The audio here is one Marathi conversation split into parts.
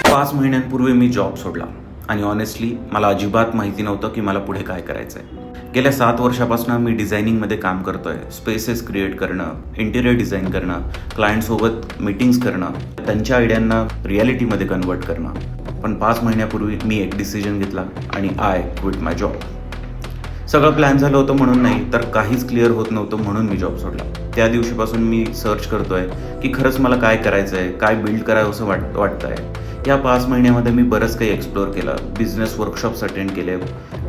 5 महिन्यांपूर्वी मी जॉब सोडला आणि ऑनेस्टली मला अजिबात माहिती नव्हतं की मला पुढे काय करायचं आहे. गेल्या 7 वर्षापासून मी डिझायनिंगमध्ये काम करतोय. स्पेसेस क्रिएट करणं, इंटिरियर डिझाईन करणं, क्लायंटसोबत मीटिंग्स करणं, त्यांच्या आयडियांना रियालिटीमध्ये कन्वर्ट करणं. पण 5 महिन्यापूर्वी मी एक डिसिजन घेतला आणि आय क्विट माय जॉब. सगळं प्लॅन झालं होतं म्हणून नाही, तर काहीच क्लिअर होत नव्हतं म्हणून मी जॉब सोडला. त्या दिवशीपासून मी सर्च करतोय की खरंच मला काय करायचं आहे, काय बिल्ड करावं असं वाटतंय. या 5 महिन्यामध्ये मी बरंच काही एक्सप्लोअर केलं. बिझनेस वर्कशॉप्स अटेंड केले,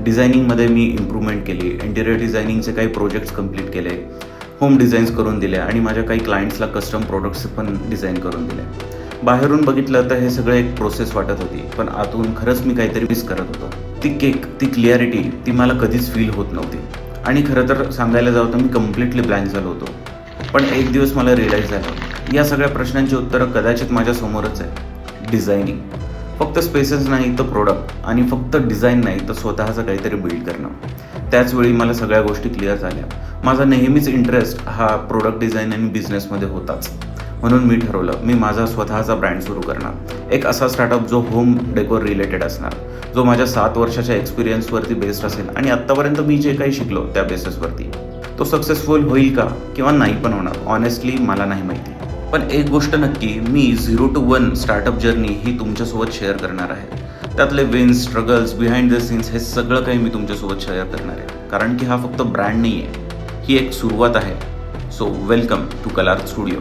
डिझायनिंगमध्ये मी इम्प्रूव्हमेंट केली, इंटिरियर डिझायनिंगचे काही प्रोजेक्ट्स कंप्लीट केले, होम डिझाईन्स करून दिले आणि माझ्या काही क्लायंट्सला कस्टम प्रोडक्ट्स पण डिझाईन करून दिले. बाहेरून बघितलं तर हे सगळं एक प्रोसेस वाटत होती, पण आतून खरंच मी काहीतरी मिस करत होतो. ती क्लिअरिटी ती मला कधीच फील होत नव्हती. आणि खरं तर सांगायला जावं तर मी कम्प्लिटली ब्लँक झालो होतो. पण एक दिवस मला रिअलाईज झालं, या सगळ्या प्रश्नांची उत्तरं कदाचित माझ्यासमोरच आहे. डिझायनिंग फक्त स्पेसेस नाही तर प्रोडक्ट, आणि फक्त डिझाईन नाही तर स्वतःचं काहीतरी बिल्ड करणं. त्याचवेळी मला सगळ्या गोष्टी क्लिअर झाल्या. माझा नेहमीच इंटरेस्ट हा प्रोडक्ट डिझाईन आणि बिझनेसमध्ये होताच. म्हणून मी ठरवलं, मी माझा स्वतःचा ब्रँड सुरू करणार. एक असा स्टार्टअप जो होम डेकोर रिलेटेड असणार, जो माझ्या 7 वर्षाच्या एक्सपिरियन्सवरती बेस्ड असेल आणि आत्तापर्यंत मी जे काही शिकलो त्या बेसिसवरती. तो सक्सेसफुल होईल का किंवा नाही पण होणार, ऑनेस्टली मला नाही माहिती. पण एक गोष्ट नक्की, मी 0 to 1 स्टार्टअप जर्नी ही तुमच्यासोबत शेअर करणार आहे. त्यातले wins, struggles, behind the scenes हे सगळं काही मी तुमच्यासोबत शेअर करणार आहे. कारण की हा फक्त ब्रँड नाही आहे, ही एक सुरुवात आहे. So welcome to Kalar studio.